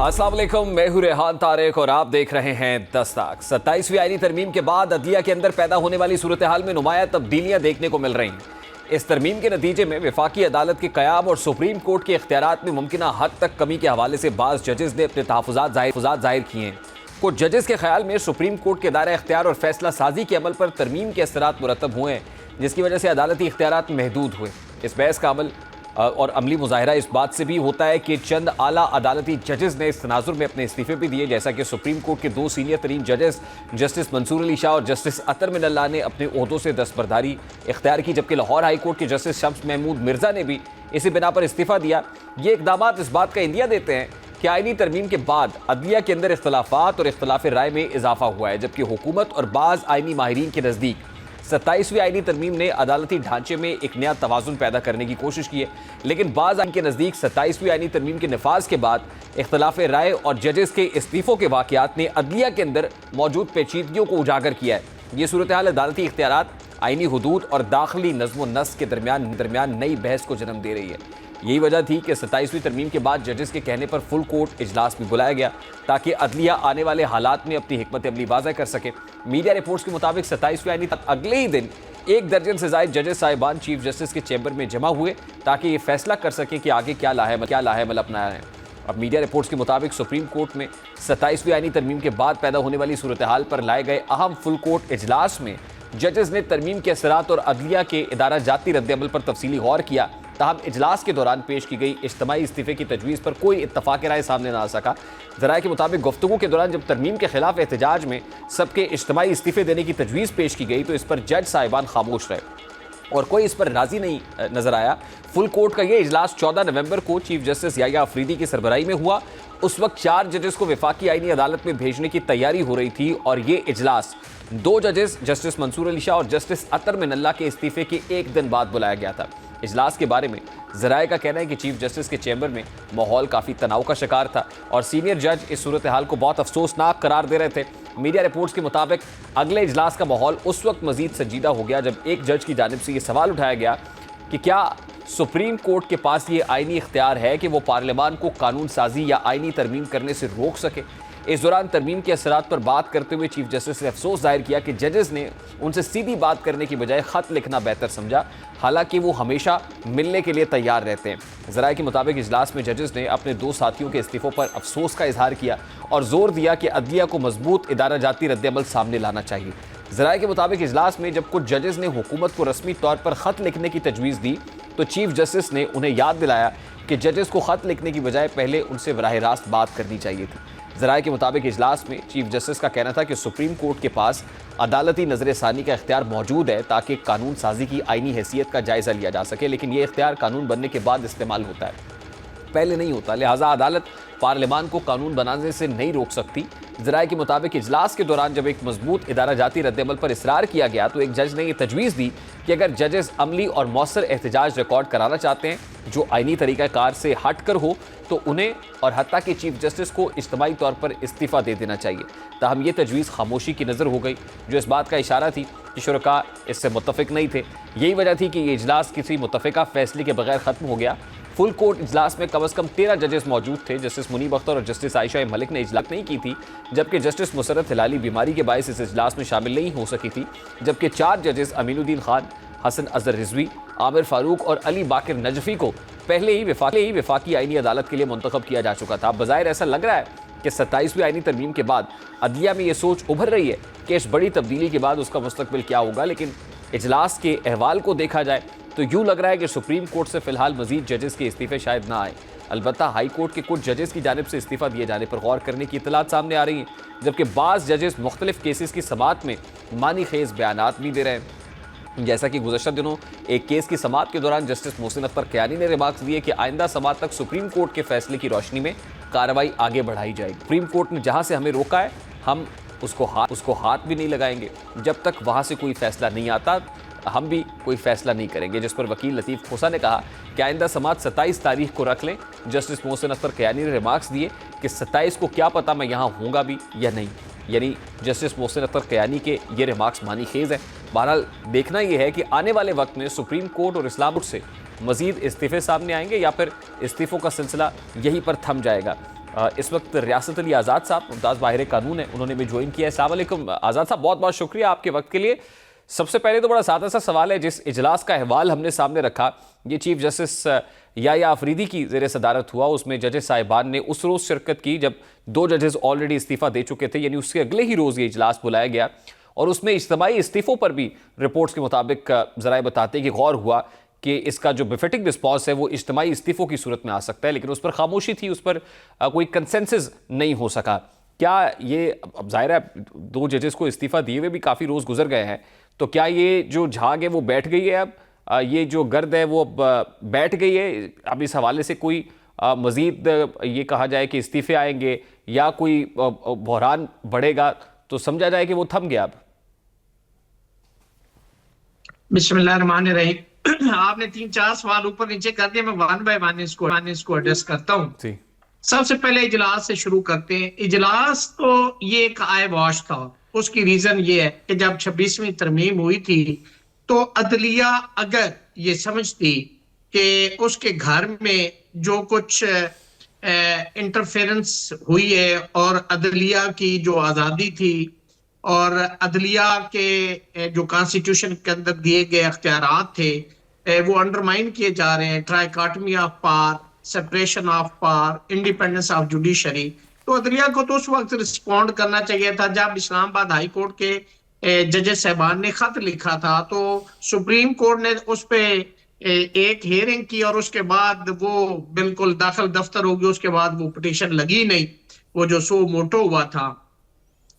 अस्सलाम वालेकुम, मैं हूं रेहान तारिक और आप देख रहे हैं दस्तक। 27वीं आईनी तरमीम के बाद अदलिया के अंदर पैदा होने वाली सूरत हाल में नुमाया तब्दीलियां देखने को मिल रही हैं। इस तरमीम के नतीजे में वफाकी अदालत के क़याम और सुप्रीम कोर्ट के इख्तियारात में मुमकिन हद तक कमी के हवाले से बाज़ जजेस ने अपने तहफ़्फ़ुज़ात ज़ाहिर किए हैं। कुछ जजेस के ख्याल में सुप्रीम कोर्ट के दायरा इख्तियार और फैसला साजी के अमल पर तरमीम के असरात मुरतब हुए हैं, जिसकी वजह से अदालती इख्तियारात महदूद हुए। इस बहस का अमल और अमली मुजाहिरा इस बात से भी होता है कि चंद आला अदालती जजेस ने इस तनाजुर में अपने इस्तीफे भी दिए, जैसा कि सुप्रीम कोर्ट के दो सीनियर तरीन जजेस जस्टिस मंसूर अली शाह और जस्टिस अतर मिनल्लाह ने अपने ओहदों से दस्तबरदारी इख्तियार की, जबकि लाहौर हाई कोर्ट के जस्टिस शम्स महमूद मिर्जा ने भी इसी बिना पर इस्तीफा दिया। ये इकदाम इस बात का इंदिया देते हैं कि आईनी तरमीम के बाद अदलिया के अंदर इख्तलाफात और इख्तलाफ राय में इजाफा हुआ है, जबकि हुकूमत और बाज़ आईनी माहिरीन के नज़दीक 27वीं आईनी तरमीम ने अदालती ढांचे में एक नया तवाज़ुन पैदा करने की कोशिश की है। लेकिन बाज़ आईन के नज़दीक 27वीं आईनी तरमीम के नफाज के बाद इख्तलाफ राय और जजेस के इस्तीफ़ों के वाक़यात ने अदलिया के अंदर मौजूद पेचीदगियों को उजागर किया है। ये सूरत हाल अदालती इख्तियारात, आईनी हुदूद और दाखिली नज़्म व नस्क के दरमियान नई बहस को जन्म दे रही है। यही वजह थी कि 27वीं तरमीम के बाद जजेस के कहने पर फुल कोर्ट इजलास भी बुलाया गया, ताकि अदलिया आने वाले हालात में अपनी हिकमत अमली वाज़ह कर सके। मीडिया रिपोर्ट्स के मुताबिक 27वीं आईनी अगले ही दिन 1 दर्जन से ज़ायद जजेस साहिबान चीफ जस्टिस के चैम्बर में जमा हुए, ताकि ये फैसला कर सकें कि आगे क्या लाहेमल अपनाया है। अब मीडिया रिपोर्ट्स के मुताबिक सुप्रीम कोर्ट में 27वीं आईनी तरमीम के बाद पैदा होने वाली सूरत हाल पर लाए गए अहम फुल कोर्ट इजलास में जजेस ने तरमीम के असरात और अदलिया के इदारा जाती रद्द-ए-अमल पर तफसीली गौर किया। ताहम इजलास के दौरान पेश की गई इज्तिमाई इस्तीफ़े की तजवीज़ पर कोई इत्तफ़ाक़ राय सामने ना आ सका। ज़राए के मुताबिक गुफ्तगू के दौरान जब तरमीम के खिलाफ एहतजाज में सबके इज्तिमाई इस्तीफ़े देने की तजवीज़ पेश की गई, तो इस पर जज साहिबान खामोश रहे और कोई इस पर राज़ी नहीं नज़र आया। फुल कोर्ट का ये इजलास 14 नवंबर को चीफ जस्टिस याह्या अफरीदी की सरबराही में हुआ। उस वक्त 4 जजेस को वफाकी आईनी अदालत में भेजने की तैयारी हो रही थी और ये इजलास 2 जजेस जस्टिस मंसूर अली शाह और जस्टिस अतर मिनल्लाह के इस्तीफ़े के 1 दिन बाद बुलाया गया था। इजलास के बारे में ज़राए का कहना है कि चीफ जस्टिस के चैम्बर में माहौल काफ़ी तनाव का शिकार था और सीनियर जज इस सूरत हाल को बहुत अफसोसनाक करार दे रहे थे। मीडिया रिपोर्ट्स के मुताबिक अगले इजलास का माहौल उस वक्त मजीद संजीदा हो गया जब एक जज की जानिब से ये सवाल उठाया गया कि क्या सुप्रीम कोर्ट के पास ये आईनी इख्तियार है कि वो पार्लियामान को कानून साजी या आईनी तरमीम करने से रोक सके। इस दौरान तरमीम के असरात पर बात करते हुए चीफ जस्टिस ने अफसोस जाहिर किया कि जजेस ने उनसे सीधी बात करने की बजाय ख़त लिखना बेहतर समझा, हालांकि वो हमेशा मिलने के लिए तैयार रहते हैं। ज़राए के मुताबिक इजलास में जजेस ने अपने 2 साथियों के इस्तीफ़ों पर अफसोस का इजहार किया और जोर दिया कि अदलिया को मजबूत इदारा जाती रद्द-ए-अमल सामने लाना चाहिए। ज़राए के मुताबिक इजलास में जब कुछ जजेस ने हुकूमत को रस्मी तौर पर ख़त लिखने की तजवीज़ दी, तो चीफ जस्टिस ने उन्हें याद दिलाया कि जजेस को ख़त लिखने की बजाय पहले उनसे बराह रास्त बात करनी चाहिए थी। ज़राए के मुताबिक इजलास में चीफ जस्टिस का कहना था कि सुप्रीम कोर्ट के पास अदालती नज़र सानी का इख्तियार मौजूद है ताकि कानून साजी की आईनी हैसियत का जायज़ा लिया जा सके, लेकिन ये इख्तियार कानून बनने के बाद इस्तेमाल होता है, पहले नहीं होता। लिहाजा अदालत पार्लियामान को कानून बनाने से नहीं रोक सकती। ज़राए के मुताबिक इजलास के दौरान जब एक मजबूत इदारा जाती रद्द-ए-अमल पर इसरार किया गया, तो एक जज ने यह तजवीज़ दी कि अगर जजेस अमली और मौसर एहतजाज रिकॉर्ड कराना चाहते हैं जो आईनी तरीक़ाकार से हट कर हो, तो उन्हें और हत्ता कि चीफ जस्टिस को इज्तिमाई तौर पर इस्तीफ़ा दे देना चाहिए। ताहम ये तजवीज़ खामोशी की नज़र हो गई, जो इस बात का इशारा थी कि शुरका इससे मुत्तफ़िक नहीं थे। यही वजह थी कि ये इजलास किसी मुत्तफ़िका फ़ैसले के बगैर ख़त्म हो गया। फुल कोर्ट इजलास में कम अज़ कम 13 जजेस मौजूद थे। जस्टिस मुनीब अख्तर और जस्टिस आयशा मलिक ने इजलास नहीं की थी, जबकि जस्टिस मुसर्रत हिलाली बीमारी के बायस इस इजलास में शामिल नहीं हो सकी थी, जबकि 4 जजेस अमीनुद्दीन खान, हसन अजहर रिजवी, आमिर फारूक और अली बाकिर नजफी को पहले ही वफाकी आईनी अदालत के लिए मुंतखब किया जा चुका था। बज़ाहिर ऐसा लग रहा है कि 27वीं आईनी तरमीम के बाद अदलिया में ये सोच उभर रही है कि इस बड़ी तब्दीली के बाद उसका मुस्तकबिल क्या होगा, लेकिन इजलास के अहवाल को देखा जाए तो यूँ लग रहा है कि सुप्रीम कोर्ट से फ़िलहाल मज़ीद जजेस के इस्तीफ़े शायद ना आए। अलबत्ता हाई कोर्ट के कुछ जजेस की जानिब से इस्तीफ़ा दिए जाने पर गौर करने की इतलात सामने आ रही हैं, जबकि बाज़ जजेस मुख्तलिफ केसेस की समाअत में मानी खेज़ बयानात भी दे रहे हैं। जैसा कि गुज़श्ता दिनों एक केस की समाअत के दौरान जस्टिस मोहसिन अख्तर क़यानी ने रिमार्क्स दिए कि आइंदा समाअत तक सुप्रीम कोर्ट के फैसले की रोशनी में कार्रवाई आगे बढ़ाई जाएगी। सुप्रीम कोर्ट ने जहाँ से हमें रोका है, हम उसको हाथ भी नहीं लगाएंगे जब तक वहाँ से कोई फ़ैसला नहीं आता। हम भी कोई फैसला नहीं करेंगे, जिस पर वकील लतीफ़ खोसा ने कहा कि आइंदा समाअत 27 तारीख को रख लें। जस्टिस मोहसिन अख्तर क़यानी ने रिमार्क्स दिए कि 27 को क्या पता मैं यहाँ होऊंगा भी या नहीं। यानी जस्टिस मोहसिन अख्तर क़यानी के ये रिमार्क्स मानी खेज़ हैं। बहरहाल देखना यह है कि आने वाले वक्त में सुप्रीम कोर्ट और इस्लामाबाद से मज़ीद इस्तीफ़े सामने आएंगे या फिर इस्तीफ़ों का सिलसिला यहीं पर थम जाएगा। इस वक्त रियासत अली आज़ाद साहब मुमताज़ बाहिर कानून है, उन्होंने भी ज्वाइन किया है। अस्सलाम वालेकुम आज़ाद साहब, बहुत बहुत शुक्रिया आपके वक्त के लिए। सबसे पहले तो बड़ा सादा सा सवाल है, जिस इजलास का अहवाल हमने सामने रखा, ये चीफ जस्टिस या अफरीदी की ज़ेर सदारत हुआ, उसमें जजेस साहिबान ने उस रोज़ शिरकत की जब 2 जजेस ऑलरेडी इस्तीफ़ा दे चुके थे, यानी उसके अगले ही रोज़ ये इजलास बुलाया गया और उसमें इज्तिमाई इस्तीफ़ों पर भी रिपोर्ट्स के मुताबिक ज़राए बताते हैं कि गौर हुआ कि इसका जो बिफिटिंग रिस्पॉन्स है वो इज्तिमाई इस्तीफ़ों की सूरत में आ सकता है, लेकिन उस पर खामोशी थी, उस पर कोई कंसेंसस नहीं हो सका। क्या ये, अब जाहिर है 2 जजेस को इस्तीफ़ा दिए हुए भी काफ़ी रोज़ गुजर गए हैं, तो क्या ये जो झाग है वो बैठ गई है, अब ये जो गर्द है वो अब बैठ गई है? अब इस हवाले से कोई मज़ीद ये कहा जाए कि इस्तीफ़े आएंगे या कोई बहरान बढ़ेगा तो समझा जाए कि वो थम गया अब? बिस्मिल्लाहिर्रहमानिर्रहीम। आपने 3-4 सवाल ऊपर नीचे कर दिए, मैं वन बाय वन इसको एड्रेस करता हूँ। सबसे पहले इजलास से शुरू करते हैं। इजलास तो ये एक आय वॉश था। उसकी रीजन ये है कि जब 26वीं तरमीम हुई थी तो अदलिया अगर ये समझती कि उसके घर में जो कुछ इंटरफेरेंस हुई है और अदलिया की जो आज़ादी थी और अदलिया के जो कॉन्स्टिट्यूशन के अंदर दिए गए अख्तियारात थे वो अंडरमाइन किए जा रहे हैं, trichotomy of power, separation of power, independence of judiciary, तो अदलिया को तो उस वक्त रिस्पॉन्ड करना चाहिए था जब इस्लामाबाद हाई कोर्ट के जजेस साहबान ने खत लिखा था। तो सुप्रीम कोर्ट ने उस पर एक हियरिंग की और उसके बाद वो बिल्कुल दाखिल दफ्तर होगी, उसके बाद वो पिटीशन लगी नहीं, वो जो सो मोटो हुआ था।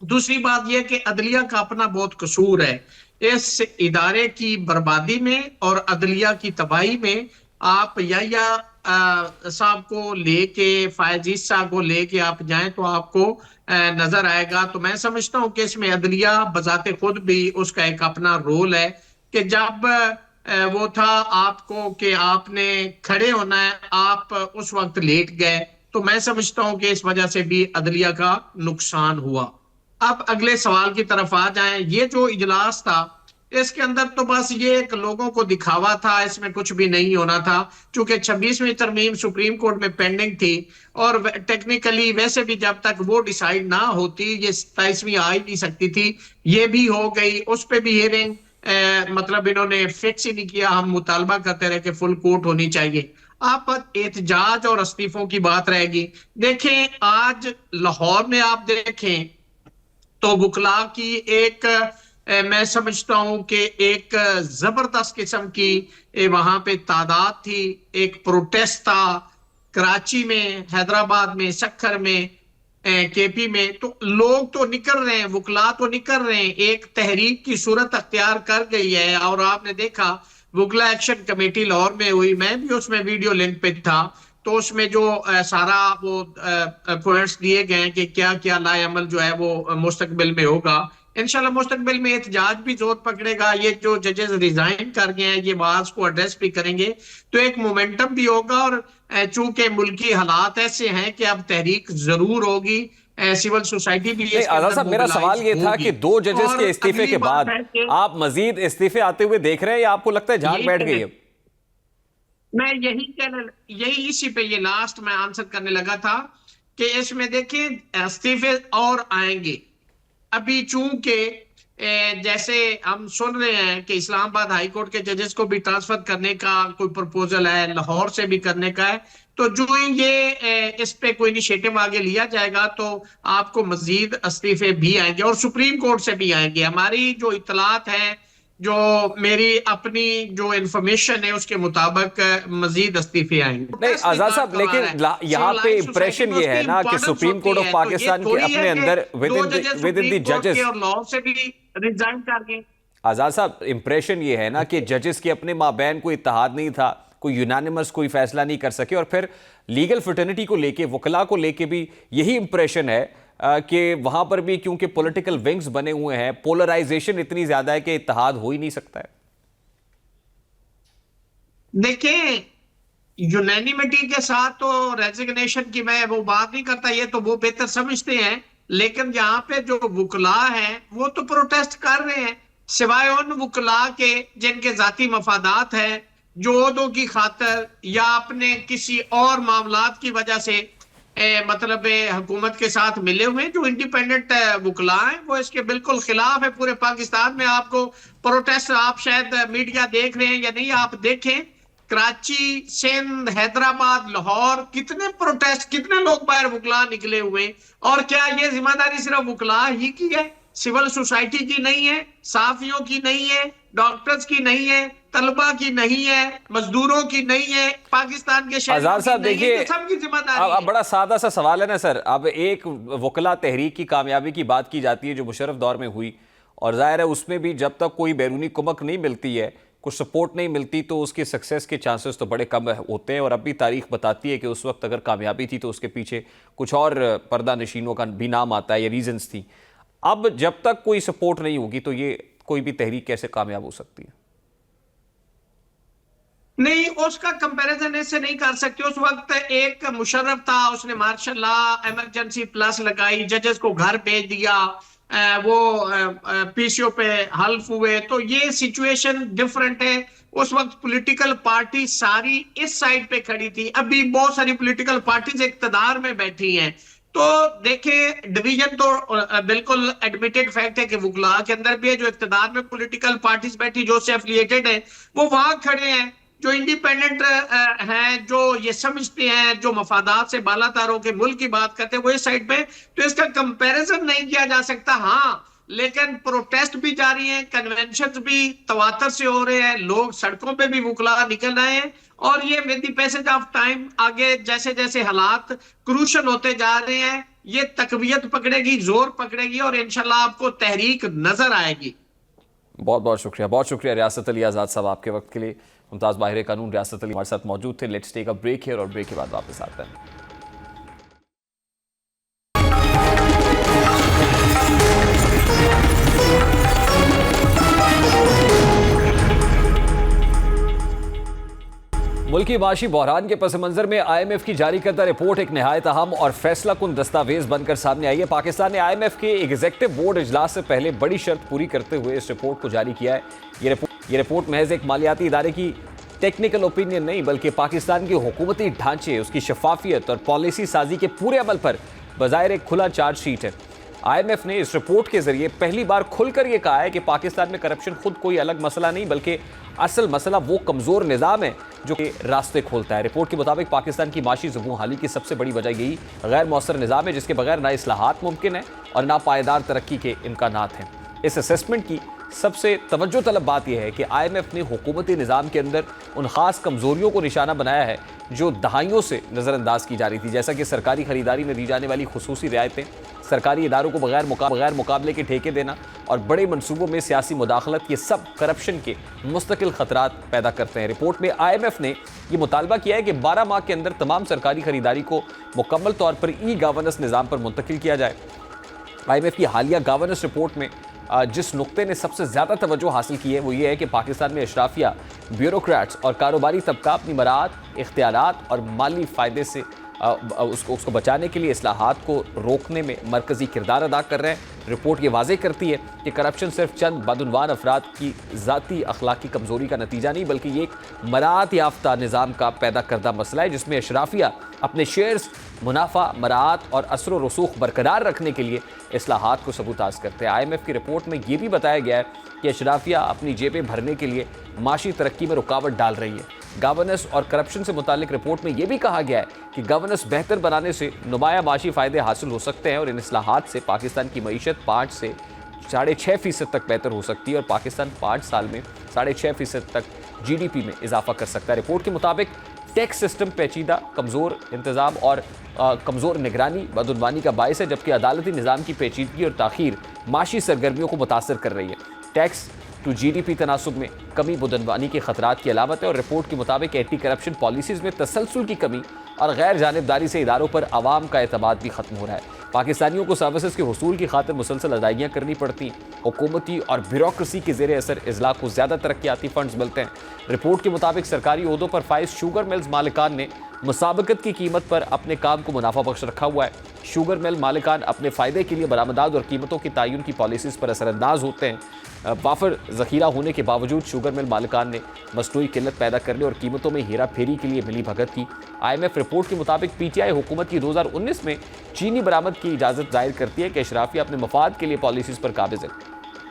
दूसरी बात यह कि अदलिया का अपना बहुत कसूर है इस इदारे की बर्बादी में और अदलिया की तबाही में। आप या साहब को लेके, फायजीज साहब को लेके आप जाएं तो आपको नजर आएगा। तो मैं समझता हूं कि इसमें अदलिया बजाते खुद भी उसका एक अपना रोल है कि जब वो था आपको कि आपने खड़े होना है, आप उस वक्त लेट गए, तो मैं समझता हूं कि इस वजह से भी अदलिया का नुकसान हुआ। अब अगले सवाल की तरफ आ जाएं। ये जो इजलास था इसके अंदर तो बस ये एक लोगों को दिखावा था, इसमें कुछ भी नहीं होना था, क्योंकि 26वीं तरमीम सुप्रीम कोर्ट में पेंडिंग थी और टेक्निकली वैसे भी जब तक वो डिसाइड ना होती ये 27वीं आ ही नहीं सकती थी। ये भी हो गई, उस पर भी हियरिंग मतलब इन्होंने फिक्स ही नहीं किया। हम मुतालबा करते रहे कि फुल कोर्ट होनी चाहिए। आप एहतजाज और इस्तीफों की बात रहेगी। देखें आज लाहौर में आप देखें तो वकला की एक मैं समझता हूं कि एक जबरदस्त किस्म की वहां पे तादाद थी, एक प्रोटेस्ट था कराची में, हैदराबाद में, सक्खर में, केपी में, तो लोग तो निकल रहे हैं, वकला तो निकल रहे हैं, एक तहरीक की सूरत अख्तियार कर गई है। और आपने देखा वकला एक्शन कमेटी लाहौर में हुई, मैं भी उसमें वीडियो लिंक पे था, तो उसमें जो सारा वो पॉइंट्स दिए गए कि क्या क्या लाए अमल जो है वो मुस्तकबिल में होगा। इंशाल्लाह मुस्तकबिल में एहतजाज भी जोर पकड़ेगा। ये जो जजेस रिजाइन कर गए हैं ये बात को एड्रेस भी करेंगे तो एक मोमेंटम भी होगा। और चूंकि मुल्की हालात ऐसे हैं कि अब तहरीक जरूर होगी, सिविल सोसाइटी भी। आज़ाद साहब, मेरा सवाल ये था कि 2 जजेस के इस्तीफे के बाद आप मजीद इस्तीफे आते हुए देख रहे हैं या आपको लगता है झाग बैठ गई है? मैं यही इसी पे ये लास्ट में आंसर करने लगा था कि इसमें देखें इस्तीफे और आएंगे। अभी चूंकि जैसे हम सुन रहे हैं कि इस्लामाबाद हाई कोर्ट के जजेस को भी ट्रांसफर करने का कोई प्रपोजल है, लाहौर से भी करने का है, तो जो ये इस पे कोई इनिशिएटिव आगे लिया जाएगा तो आपको मजीद इस्तीफे भी आएंगे और सुप्रीम कोर्ट से भी आएंगे। हमारी जो इतलात है, जो मेरी अपनी जो इंफॉर्मेशन है उसके मुताबिक मजीद इस्तीफे आएंगे। नहीं आज़ाद साहब, लेकिन यहाँ पे इंप्रेशन ये है ना कि सुप्रीम कोर्ट ऑफ पाकिस्तान के अपने अंदर विद इन द जजेस और लॉ से भी रिजाइन कर गए। आज़ाद साहब, इंप्रेशन ये है ना कि जजेस के अपने माबैन कोई इत्तेहाद नहीं था, कोई यूनानिमस कोई फैसला नहीं कर सके, और फिर लीगल फ्रेटर्निटी को लेके, वकला को लेके भी यही इंप्रेशन है कि वहां पर भी क्योंकि पॉलिटिकल विंग्स बने हुए हैं, पोलराइजेशन इतनी ज्यादा है कि इत्तेहाद हो ही नहीं सकता है। देखिए यूनानिमिटी के साथ तो रेजिग्नेशन की मैं वो बात नहीं करता, ये तो वो बेहतर समझते हैं, लेकिन यहाँ पे जो वकला है वो तो प्रोटेस्ट कर रहे हैं, सिवाय उन वकला के जिनके जाती मफादात हैं, जो ओहदों की खातर या अपने किसी और मामलात की वजह से मतलब हुकूमत के साथ मिले हुए हैं। जो इंडिपेंडेंट वकला हैं वो इसके बिल्कुल खिलाफ है। पूरे पाकिस्तान में आपको प्रोटेस्ट, आप शायद मीडिया देख रहे हैं या नहीं, आप देखें कराची, सिंध, हैदराबाद, लाहौर, कितने प्रोटेस्ट, कितने लोग बाहर वकला निकले हुए। और क्या ये जिम्मेदारी सिर्फ वकला ही की है, सिविल सोसाइटी की नहीं है, साफियों की नहीं है, डॉक्टर्स की नहीं है, तलबा की नहीं है, मजदूरों की नहीं है, पाकिस्तान के शहरों आजाद की साहब नहीं है, देखिए, ये सबकी जिम्मेदारी है। अब बड़ा सादा सा सवाल है ना सर। अब एक वकला तहरीक की कामयाबी की बात की जाती है जो मुशर्रफ दौर में हुई, और जाहिर है उसमें भी जब तक कोई बैरूनी कुमक नहीं मिलती है, कुछ सपोर्ट नहीं मिलती, तो उसकी सक्सेस के चांसेस तो बड़े कम होते हैं। और अब भी तारीख बताती है कि उस वक्त अगर कामयाबी थी तो उसके पीछे कुछ और पर्दा नशीनों का भी नाम आता है या रीजंस थी। अब जब तक कोई सपोर्ट नहीं होगी तो ये कोई भी तहरीक कैसे कामयाब हो सकती है? नहीं, उसका कंपैरिजन ऐसे नहीं कर सकते। उस वक्त एक मुशर्रफ था, उसने मार्शल लॉ इमरजेंसी प्लस लगाई, जजेस को घर भेज दिया, वो पीसीओ पे हल्फ हुए। तो ये सिचुएशन डिफरेंट है। उस वक्त पॉलिटिकल पार्टी सारी इस साइड पे खड़ी थी, अभी बहुत सारी पॉलिटिकल पार्टीज इक्तदार में बैठी हैं। तो देखिए, डिवीजन तो बिल्कुल एडमिटेड फैक्ट है कि वकला के अंदर भी है। जो इक्तदार में पॉलिटिकल पार्टीज बैठी, जो से एफिलिएटेड है, वो वहां खड़े हैं। जो इंडिपेंडेंट हैं, जो ये समझते हैं, जो मफादात से बालातर होकर मुल्क की बात करते हैं, वो इस साइड पे। तो इसका कंपैरिजन नहीं किया जा सकता। हाँ, लेकिन प्रोटेस्ट भी जारी हैं, कन्वेंशन भी तवातर से हो रहे हैं, लोग सड़कों पे भी वकला निकल रहे हैं। और ये with the passage of time, आगे जैसे जैसे हालात क्रूशल होते जा रहे हैं, ये तकवीयत पकड़ेगी, जोर पकड़ेगी, और इंशाल्लाह आपको तहरीक नजर आएगी। बहुत बहुत शुक्रिया, बहुत शुक्रिया रियासत अली आज़ाद साहब आपके वक्त के लिए। मुमताज़ माहिर कानून रियासत अली हमारे साथ मौजूद थे। लेट्स टेक अ ब्रेक है और ब्रेक के बाद वापस आते हैं। मुल्की माशी बहरान के पस मंजर में IMF की जारी करदा रिपोर्ट एक नहायत अहम और फैसला कुन दस्तावेज बनकर सामने आई है। पाकिस्तान ने IMF के एग्जीक्यूटिव बोर्ड इजलास से पहले बड़ी शर्त पूरी करते हुए इस रिपोर्ट को जारी किया है। ये रिपोर्ट महज एक मालियाती इदारे की टेक्निकल ओपिनियन नहीं, बल्कि पाकिस्तान के हुकूमती ढांचे, उसकी शफाफियत और पॉलिसी साजी के पूरे अमल पर बज़ाहिर एक खुला चार्जशीट है। IMF ने इस रिपोर्ट के जरिए पहली बार खुलकर यह कहा है कि पाकिस्तान में करप्शन खुद कोई अलग मसला नहीं, बल्कि असल मसला वो कमजोर निज़ाम है जो कि रास्ते खोलता है। रिपोर्ट के मुताबिक पाकिस्तान की माशी ज़बूं हाली की सबसे बड़ी वजह यही गैर मौसर निज़ाम है, जिसके बगैर ना इस्लाहात मुमकिन है और ना पायदार तरक्की के इम्कानात हैं। इस असेसमेंट की सबसे तवज्जो तलब बात यह है कि IMF ने हुकूमती निज़ाम के अंदर उन खास कमजोरियों को निशाना बनाया है जो दहाइयों से नज़रअंदाज की जा रही थी, जैसा कि सरकारी खरीदारी में दी जाने वाली खुसूसी रियायतें, सरकारी इदारों को बगैर मुकाबले के ठेके देना और बड़े मनसूबों में सियासी मुदाखलत। ये सब करप्शन के मुस्तकिल खतरात पैदा करते हैं। रिपोर्ट में IMF ने यह मुतालबा किया है कि 12 माह के अंदर तमाम सरकारी खरीदारी को मुकम्मल तौर पर ई-गवर्नेंस निज़ाम पर मुंतकिल किया जाए। IMF की हालिया गवर्नेंस रिपोर्ट में जिस नुक्ते ने सबसे ज़्यादा तवज्जो हासिल की है वो ये है कि पाकिस्तान में अशराफिया, ब्यूरोक्रेट्स और कारोबारी तबका अपनी मराहत, इख्तियारात और माली फ़ायदे से उसको बचाने के लिए इस्लाहात को रोकने में मरकज़ी किरदार अदा कर रहे हैं। रिपोर्ट ये वाज़ेह करती है कि करप्शन सिर्फ चंद बदउनवान अफराद की ज़ाती अखलाकी कमज़ोरी का नतीजा नहीं, बल्कि ये एक मराहत याफ्ता निज़ाम का पैदा करदा मसला है, जिसमें अशराफिया अपने शेयर्स, मुनाफा, मराहत और असर व रसूख बरकरार रखने के लिए इस्लाहात को सबूताज़ करते हैं। IMF की रिपोर्ट में यह भी बताया गया है कि अशराफिया अपनी जेबें भरने के लिए माशी तरक्की में रुकावट डाल रही है। गवर्नेंस और करप्शन से मुतालिक रिपोर्ट में यह भी कहा गया है कि गवर्नेंस बेहतर बनाने से नुमाया माशी फ़ायदे हासिल हो सकते हैं और इन इस्लाहात से पाकिस्तान की मईशत 5 से 6.5% तक बेहतर हो सकती है और पाकिस्तान 5 साल में 6.5% तक GDP में इजाफा कर सकता है। रिपोर्ट के मुताबिक टैक्स सिस्टम पेचीदा, कमज़ोर इंतज़ाम और कमज़ोर निगरानी बदउनवानी का बायस है, जबकि अदालती निज़ाम की पेचीदगी और ताख़ीर माशी सरगर्मियों को मुतासर कर रही है। टैक्स टू GDP तनासुब में कमी बदउनवानी के खतरात की अलामत है और रिपोर्ट के मुताबिक एंटी करप्शन पॉलिसीज़ में तसलसल की कमी और गैर जानिबदारी से इदारों पर आवाम का एतमाद भी ख़त्म हो रहा है। पाकिस्तानियों को सर्विसेज के हुसूल की खातिर मुसलसल अदायगियाँ करनी पड़ती, हुकूमती और ब्यूरोक्रेसी के ज़ेर असर इजला को ज़्यादा तरक्याती फ़ंड्स मिलते हैं। रिपोर्ट के मुताबिक सरकारी ओहदों पर फाइज शुगर मिल्स मालिकान ने मुसाबकत की कीमत पर अपने काम को मुनाफा बख्श रखा हुआ है। शुगर मिल मालिकान अपने फ़ायदे के लिए बरामदात और कीमतों की तयन की पॉलिसीज़ पर असरअंदाज होते हैं। वाफर ज़ख़ीरा होने के बावजूद शुगर मिल मालिकान ने मसनूई किल्लत पैदा करने और कीमतों में हेरा फेरी के लिए मिली भगत की। IMF रिपोर्ट के मुताबिक पीटीआई हुकूमत की 2019 में चीनी बरामद की इजाज़त जाहिर करती है कि अशराफिया अपने मफाद के लिए पॉलिसीज़ पर काबिज है।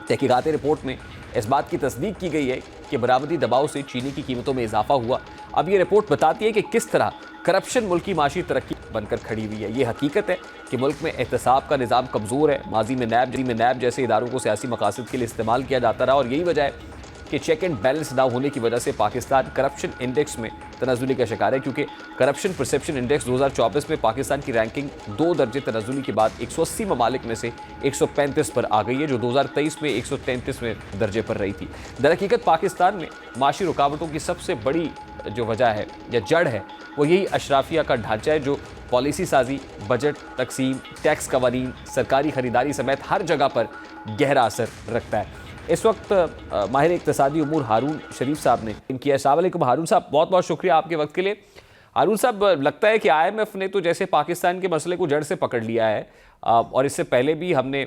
तहकीकाती रिपोर्ट में इस बात की तस्दीक की गई है कि बरामदी दबाव से चीनी की कीमतों में इजाफा हुआ। अब ये रिपोर्ट बताती है कि किस तरह करप्शन मुल्क की माशी तरक्की बनकर खड़ी हुई है। ये हकीकत है कि मुल्क में एहतसाब का निज़ाम कमज़ोर है। माजी में नैब जैसे इदारों को सियासी मकासद के लिए इस्तेमाल किया जाता रहा और यही वजह है कि चेक एंड बैलेंस ना होने की वजह से पाकिस्तान करप्शन इंडेक्स में तनज़ुली का शिकार है, क्योंकि करप्शन परसेप्शन इंडेक्स 2024 में पाकिस्तान की रैंकिंग 2 दर्जे तनज़ुली के बाद 180 ममालिक में से 135 पर आ गई है, जो 2023 में 133वें दर्जे पर रही थी। दरहकीकत पाकिस्तान में माशी रुकावटों की सबसे बड़ी जो वजह है या जड़ है वो यही अशराफिया का ढांचा है, जो पॉलिसी साजी, बजट तकसीम, टैक्स कवानीन, सरकारी खरीदारी समेत हर जगह पर गहरा असर रखता है। इस वक्त माहिर इक्तिसादी उमूर हारून शरीफ साहब ने किया। अस्सलाम वालेकुम हारून साहब, बहुत बहुत शुक्रिया आपके वक्त के लिए। हारून साहब, लगता है कि IMF ने तो जैसे पाकिस्तान के मसले को जड़ से पकड़ लिया है, और इससे पहले भी हमने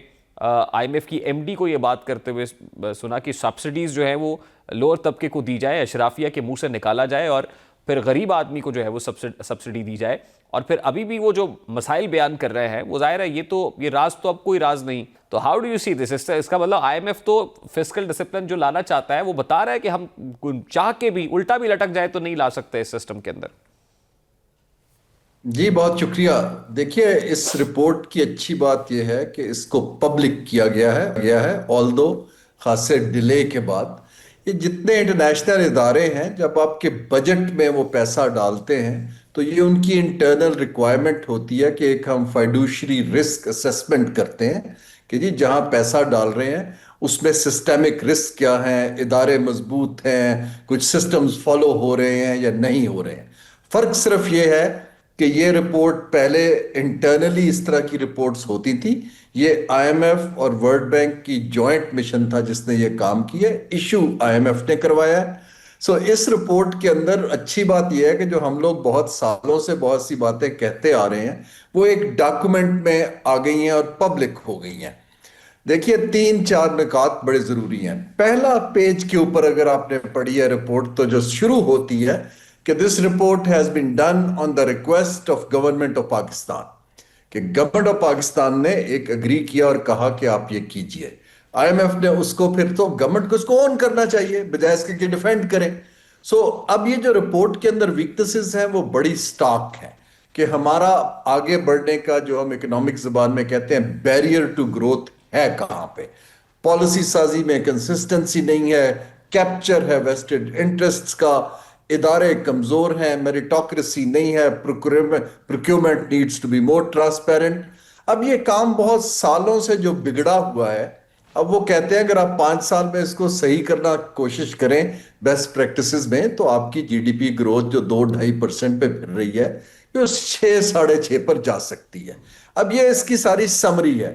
IMF की MD को ये बात करते हुए सुना कि सब्सिडीज़ जो है वो लोअर तबके को दी जाए, अशराफिया के मुंह से निकाला जाए और फिर गरीब आदमी को जो है वो सब्सिडी दी जाए। और फिर अभी भी वो जो मसाइल बयान कर रहे हैं वो जाहिर है ये राज तो अब कोई राज नहीं। तो how do you see this? इसका मतलब IMF तो फिस्कल डिसिप्लिन जो लाना चाहता है वो बता रहा है कि हम चाह के भी उल्टा भी लटक जाए तो नहीं ला सकते इस सिस्टम के अंदर। जी बहुत शुक्रिया। देखिए, इस रिपोर्ट की अच्छी बात यह है कि इसको पब्लिक किया गया है ऑल्दो खासे डिले के बाद। ये जितने इंटरनेशनल इदारे हैं, जब आपके बजट में वो पैसा डालते हैं तो ये उनकी इंटरनल रिक्वायरमेंट होती है कि एक हम फाइडूशरी रिस्क असेसमेंट करते हैं कि जी जहां पैसा डाल रहे हैं उसमें सिस्टेमिक रिस्क क्या है, इदारे मजबूत हैं, कुछ सिस्टम्स फॉलो हो रहे हैं या नहीं हो रहे हैं। फर्क सिर्फ ये है कि ये रिपोर्ट पहले इंटरनली इस तरह की रिपोर्ट्स होती थी। ये IMF और वर्ल्ड बैंक की जॉइंट मिशन था जिसने ये काम किया, इशू IMF ने करवाया है। सो इस रिपोर्ट के अंदर अच्छी बात यह है कि जो हम लोग बहुत सालों से बहुत सी बातें कहते आ रहे हैं वो एक डॉक्यूमेंट में आ गई हैं और पब्लिक हो गई हैं। देखिए, 3-4 निकात बड़े जरूरी हैं। पहला पेज के ऊपर अगर आपने पढ़ी है रिपोर्ट तो जो शुरू होती है कि this report has been done on the request of government of Pakistan, कि गवर्नमेंट ऑफ पाकिस्तान ने एक एग्री किया और कहा कि आप ये कीजिए। IMF ने उसको फिर तो गवर्नमेंट को उसको ऑन करना चाहिए बजाय इसके कि डिफेंड करें। सो अब ये जो रिपोर्ट के अंदर वीकनेसेस हैं वो बड़ी स्टार्क है कि हमारा आगे बढ़ने का जो हम इकोनॉमिक जुबान में कहते हैं बैरियर टू ग्रोथ है कहां पे। पॉलिसी साजी में कंसिस्टेंसी नहीं है, कैप्चर है वेस्टेड इंटरेस्ट्स का, इदारे कमजोर हैं, मेरिटोक्रेसी नहीं है, procurement needs to be more transparent. अब ये काम बहुत सालों से जो बिगड़ा हुआ है, अब वो कहते हैं अगर आप 5 साल में इसको सही करना कोशिश करें बेस्ट प्रैक्टिसेस में तो आपकी GDP ग्रोथ जो 2-2.5% पे फिर रही है ये 6-6.5 पर जा सकती है। अब ये इसकी सारी समरी है।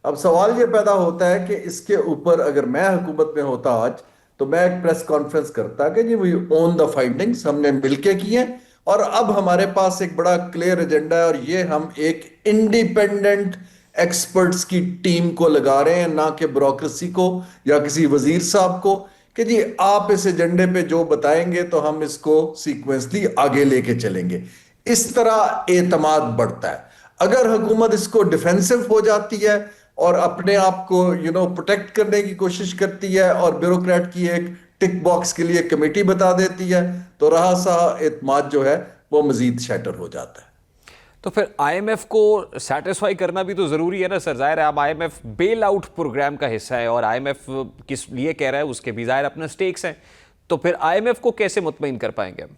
अब सवाल ये पैदा होता है कि इसके ऊपर अगर मैं हुकूमत में होता आज तो मैं एक प्रेस कॉन्फ्रेंस करता कि जी वी ओन द फाइंडिंग्स, हमने मिलके किए और अब हमारे पास एक बड़ा क्लियर एजेंडा है और ये हम एक इंडिपेंडेंट एक्सपर्ट्स की टीम को लगा रहे हैं, ना कि ब्यूरोक्रेसी को या किसी वजीर साहब को, कि जी आप इस एजेंडे पे जो बताएंगे तो हम इसको सीक्वेंसली आगे लेके चलेंगे। इस तरह एतमाद बढ़ता है। अगर हुकूमत इसको डिफेंसिव हो जाती है और अपने आप को प्रोटेक्ट करने की कोशिश करती है और ब्यूरोक्रेट की एक टिक बॉक्स के लिए कमेटी बता देती है तो रहा सा एतमाद जो है वो मजीद शैटर हो जाता है। तो फिर IMF को सेटिस्फाई करना भी तो जरूरी है ना सर। जाहिर है अब IMF बेल आउट प्रोग्राम का हिस्सा है और IMF किस लिए कह रहा है उसके भी जाहिर अपने स्टेक्स हैं, तो फिर IMF को कैसे मुतमईन कर पाएंगे हम?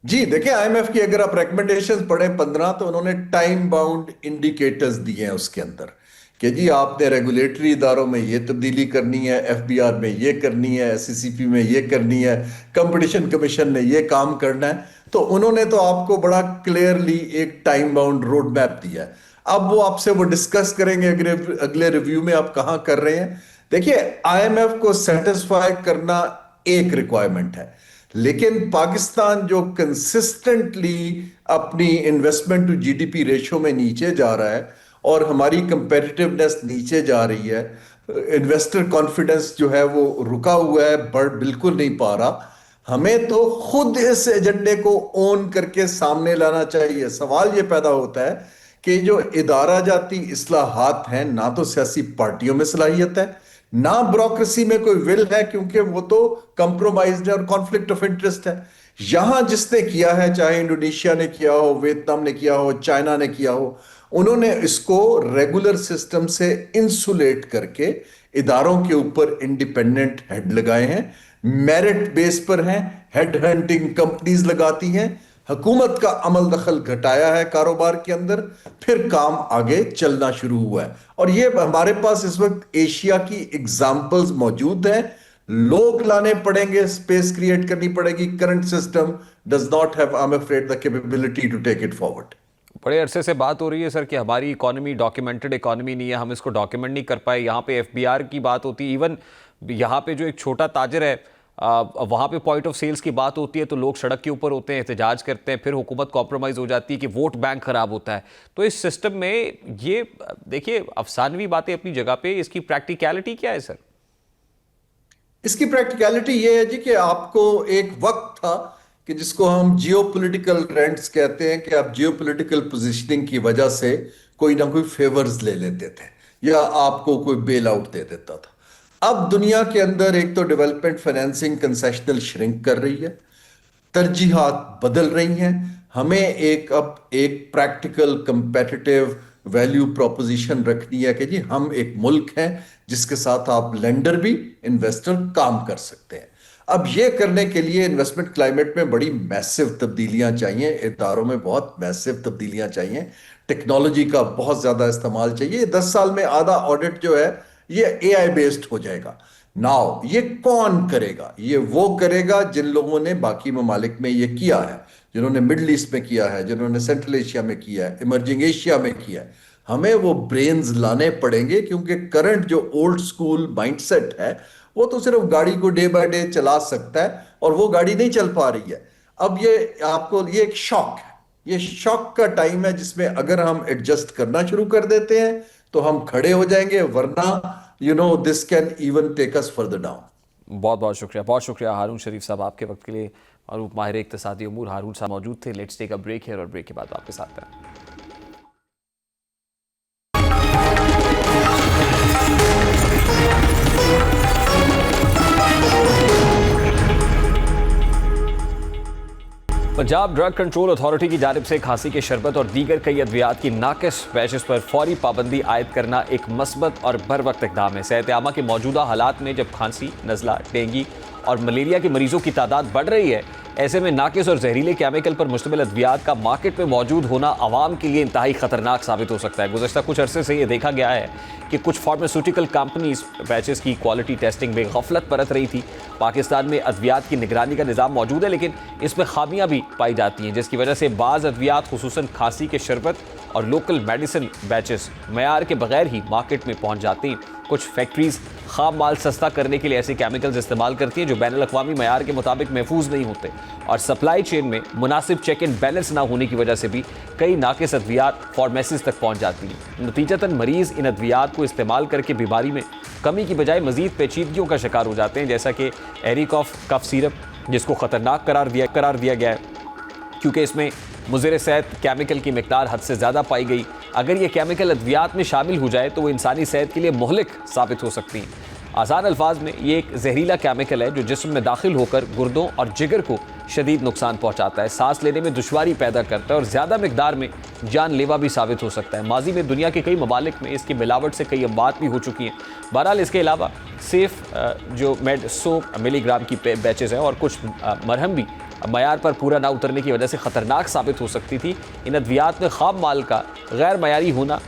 जी देखिए, IMF की अगर आप रिकमेंडेशंस पढ़ें 15 तो उन्होंने टाइम बाउंड इंडिकेटर्स दिए हैं उसके अंदर कि जी आपने रेगुलेटरी इदारों में ये तब्दीली करनी है, FBR में ये करनी है, SCCP में ये करनी है, कंपटीशन कमीशन ने ये काम करना है। तो उन्होंने तो आपको बड़ा क्लियरली एक टाइम बाउंड रोड मैप दिया है। अब वो आपसे वो डिस्कस करेंगे अगले रिव्यू में आप कहां कर रहे हैं। देखिए, IMF को सेटिस्फाई करना एक रिक्वायरमेंट है, लेकिन पाकिस्तान जो कंसिस्टेंटली अपनी इन्वेस्टमेंट टू GDP रेशो में नीचे जा रहा है और हमारी कंपेटिटिवनेस नीचे जा रही है, इन्वेस्टर कॉन्फिडेंस जो है वो रुका हुआ है, बढ़ बिल्कुल नहीं पा रहा। हमें तो खुद इस एजेंडे को ओन करके सामने लाना चाहिए। सवाल ये पैदा होता है कि जो इदारा जाती इस्लाहात हैं, ना तो सियासी पार्टियों में सलाहियत है, ना ब्यूरोक्रेसी में कोई विल है, क्योंकि वो तो कंप्रोमाइज्ड है और कॉन्फ्लिक्ट ऑफ इंटरेस्ट है। यहां जिसने किया है, चाहे इंडोनेशिया ने किया हो, वियतनाम ने किया हो, चाइना ने किया हो, उन्होंने इसको रेगुलर सिस्टम से इंसुलेट करके इदारों के ऊपर इंडिपेंडेंट हेड लगाए हैं, मेरिट बेस पर हैं, हेड हंटिंग कंपनीज लगाती हैं, हुकूमत का अमल दखल घटाया है कारोबार के अंदर, फिर काम आगे चलना शुरू हुआ है। और ये हमारे पास इस वक्त एशिया की एग्जाम्पल्स मौजूद हैं। लोग लाने पड़ेंगे, स्पेस क्रिएट करनी पड़ेगी। Current system does not have, I am afraid, the capability to take it forward. बड़े अरसे से बात हो रही है सर कि हमारी इकोनॉमी डॉक्यूमेंटेड इकोनॉमी नहीं है, हम इसको डॉक्यूमेंट नहीं कर पाए। यहाँ पे एफबीआर की बात होती है, इवन यहाँ पे जो एक छोटा ताजर है वहाँ पे पॉइंट ऑफ सेल्स की बात होती है तो लोग सड़क के ऊपर होते हैं, एहतजाज करते हैं, फिर हुकूमत कॉम्प्रोमाइज़ हो जाती है कि वोट बैंक खराब होता है। तो इस सिस्टम में ये देखिए अफसानवी बातें अपनी जगह पे, इसकी प्रैक्टिकलिटी क्या है सर? इसकी प्रैक्टिकलिटी ये है जी कि आपको एक वक्त था कि जिसको हम जियोपॉलिटिकल ट्रेंड्स कहते हैं, कि आप जियोपॉलिटिकल पोजीशनिंग की वजह से कोई ना कोई फेवर्स ले लेते थे या आपको कोई बेल आउट दे देता था। अब दुनिया के अंदर एक तो डेवलपमेंट फाइनेंसिंग कंसेशनल श्रिंक कर रही है, तरजीहात बदल रही हैं। हमें अब एक प्रैक्टिकल कंपेटिटिव वैल्यू प्रोपोजिशन रखनी है कि जी हम एक मुल्क हैं जिसके साथ आप लेंडर भी इन्वेस्टर काम कर सकते हैं। अब ये करने के लिए इन्वेस्टमेंट क्लाइमेट में बड़ी मैसिव तब्दीलियां चाहिए, इदारों में बहुत मैसिव तब्दीलियां चाहिए, टेक्नोलॉजी का बहुत ज्यादा इस्तेमाल चाहिए। 10 साल में आधा ऑडिट जो है ये एआई बेस्ड हो जाएगा। नाउ ये कौन करेगा? ये वो करेगा जिन लोगों ने बाकी ममालिक में ये किया है, जिन्होंने मिडल ईस्ट में किया है, जिन्होंने सेंट्रल एशिया में किया है, इमर्जिंग एशिया में किया है। हमें वो ब्रेन्स लाने पड़ेंगे, क्योंकि करंट जो ओल्ड स्कूल माइंडसेट है वो तो सिर्फ गाड़ी को डे बाय डे चला सकता है, और वो गाड़ी नहीं चल पा रही है। अब ये आपको ये एक शॉक है, ये शॉक का टाइम है जिसमें अगर हम एडजस्ट करना शुरू कर देते हैं तो हम खड़े हो जाएंगे, वरना this can even take us further down. बहुत बहुत शुक्रिया हारून शरीफ साहब आपके वक्त के लिए। और माहिर इक्तिसादी उमूर हारून साहब मौजूद थे। लेट्स टेक अ ब्रेक है और ब्रेक के बाद वापस आते हैं। पंजाब ड्रग कंट्रोल अथॉरिटी की जानिब से खांसी के शरबत और दीगर कई अद्वियात की नाकिस बैचेस पर फौरी पाबंदी आयद करना एक मस्बत और बर वक्त इक़दाम है। सेहत-ए-आमा के मौजूदा हालात में जब खांसी, नज़ला, डेंगू और मलेरिया के मरीजों की तादाद बढ़ रही है, ऐसे में नाकिस और जहरीले केमिकल पर मुश्तमिल अद्वियात का मार्केट में मौजूद होना आवाम के लिए इंतहाई खतरनाक साबित हो सकता है। गुज़श्ता कुछ अरसे से ये देखा गया है कि कुछ फार्मास्यूटिकल कंपनीज बैचेस की क्वालिटी टेस्टिंग में गफलत बरत रही थी। पाकिस्तान में अद्वियात की निगरानी का निज़ाम मौजूद है, लेकिन इसमें खामियां भी पाई जाती हैं, जिसकी वजह से बाज़ अद्वियात खुसूसन खांसी के शरबत और लोकल मेडिसिन बैचेस मयार के बगैर ही मार्केट में पहुँच जाती हैं। कुछ फैक्ट्रीज खाम माल सस्ता करने के लिए ऐसे केमिकल्स इस्तेमाल करती हैं जो बैनुल अक़वामी मयार के मुताबिक महफूज नहीं होते, और सप्लाई चेन में मुनासिब चेक एंड बैलेंस ना होने की वजह से भी कई नाकिस अद्वियात फार्मेसीज तक पहुंच जाती हैं। नतीजतन मरीज इन अद्वियात को इस्तेमाल करके बीमारी में कमी की बजाय मजीद पेचीदगियों का शिकार हो जाते हैं, जैसा कि एरिकॉफ कफ सिरप, जिसको ख़तरनाक करार दिया गया है क्योंकि इसमें मुज़िर सेहत केमिकल की मिकदार हद से ज़्यादा पाई गई। अगर ये केमिकल अद्वियात में शामिल हो जाए तो वो इंसानी सेहत के लिए मुहलिक साबित हो सकती हैं। आसान अल्फाज में ये एक जहरीला केमिकल है जो जिस्म में दाखिल होकर गुर्दों और जिगर को शदीद नुकसान पहुंचाता है, सांस लेने में दुश्वारी पैदा करता है और ज़्यादा मिकदार में जानलेवा भी साबित हो सकता है। माजी में दुनिया के कई ममालिक में इसकी मिलावट से कई अमवात भी हो चुकी हैं। बहरहाल इसके अलावा सेफ जो मेड 100 मिलीग्राम की बैचेज़ हैं और कुछ मरहम भी मयार पर पूरा ना उतरने की वजह से ख़तरनाक साबित हो सकती थी। इन अद्वियात में खाम माल का गैर मयारी होना,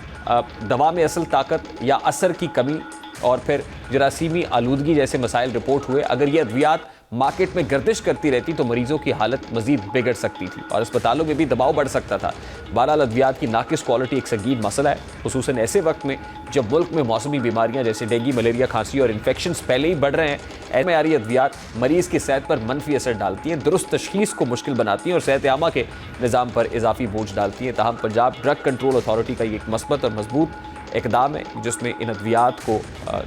दवा में असल ताकत या असर की कमी और फिर जरासीमी आलूदगी जैसे मसाइल रिपोर्ट हुए। अगर ये अद्वियात मार्केट में गर्दिश करती रहती तो मरीजों की हालत मजीद बिगड़ सकती थी और अस्पतालों में भी दबाव बढ़ सकता था। बहरहाल अद्वियात की नाकिस क्वालिटी एक संगीन मसला है, खुसूसन ऐसे वक्त में जब मुल्क में मौसमी बीमारियां जैसे डेंगू, मलेरिया, खांसी और इन्फेक्शंस पहले ही बढ़ रहे हैं। ऐसे मयारी अद्वियात मरीज की सेहत पर मनफी असर डालती हैं, दुरुस्त तशखीस को मुश्किल बनाती हैं और सेहत आमा के निज़ाम पर इजाफी बोझ डालती हैं। ताहम पंजाब ड्रग कंट्रोल अथॉरिटी का एक मस्बत और मजबूत इकदाम है जिसमें इन अद्वियात को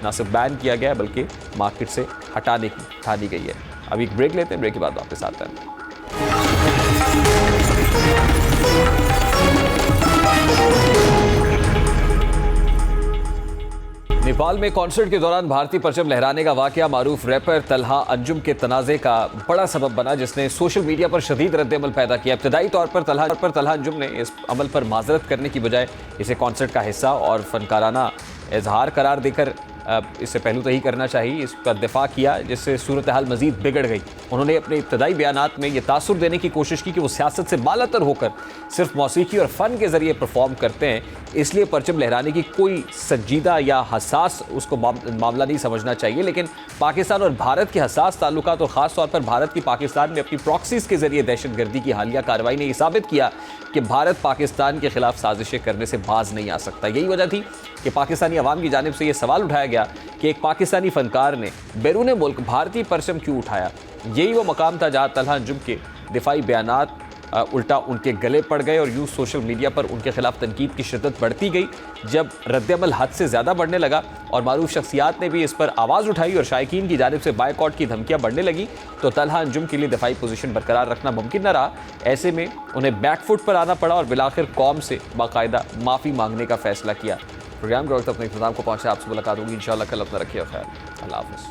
न सिर्फ बैन किया गया है बल्कि मार्केट से हटाने की ठानी गई है। अभी एक ब्रेक लेते हैं, ब्रेक के बाद वापस आते हैं। नेपाल में कॉन्सर्ट के दौरान भारतीय परचम लहराने का वाकया मारूफ रैपर तलहा अंजुम के तनाज़े का बड़ा सबब बना, जिसने सोशल मीडिया पर शदीद रद्द-ए-अमल पैदा किया। इब्तदाई तौर पर तलहा अंजुम ने इस अमल पर माजरत करने की बजाय इसे कॉन्सर्ट का हिस्सा और फनकाराना इजहार करार देकर इससे पहलू तही करना चाहिए, इस पर दिफा किया, जिससे सूरत हाल मजीद बिगड़ गई। उन्होंने अपने इब्तदाई बयानात में यह तासुर देने की कोशिश की कि वो सियासत से बालातर होकर सिर्फ मौसीकी और फ़न के ज़रिए परफॉर्म करते हैं, इसलिए परचम लहराने की कोई संजीदा या हसास उसको मामला नहीं समझना चाहिए। लेकिन पाकिस्तान और भारत के हसास ताल्लुकात और ख़ास तौर पर भारत की पाकिस्तान में अपनी प्रॉक्सीज़ के ज़रिए दहशतगर्दी की हालिया कार्रवाई ने यह साबित किया कि भारत पाकिस्तान के खिलाफ साजिशें करने से बाज नहीं आ सकता। यही वजह थी कि पाकिस्तानी अवाम की जानिब से यह सवाल उठाया गया कि एक पाकिस्तानी फनकार ने बैरून मुल्क भारतीय परचम क्यों उठाया। यही वो मकाम था जहां तलहा अंजुम के दिफाई बयानात उल्टा उनके गले पड़ गए और यूँ सोशल मीडिया पर उनके खिलाफ तनकीद की शिद्दत बढ़ती गई। जब रद्द-ए-अमल हद से ज़्यादा बढ़ने लगा और मारूफ शख्सियात ने भी इस पर आवाज़ उठाई और शायकीन की जानिब से बायकॉट की धमकियाँ बढ़ने लगी, तो तलहा अंजुम के लिए दिफाई पोजीशन बरकरार रखना मुमकिन न रहा। ऐसे में उन्हें बैकफुट पर आना पड़ा और बिलाखिर कौम से बाकायदा माफ़ी मांगने का फैसला किया। प्रोग्राम के वक्त अपने इख्तिताम को पहुँचा, आपसे मुलाकात होगी इंशाअल्लाह कल। अपना रखिए ख्याल। अल्लाह हाफ़िज़।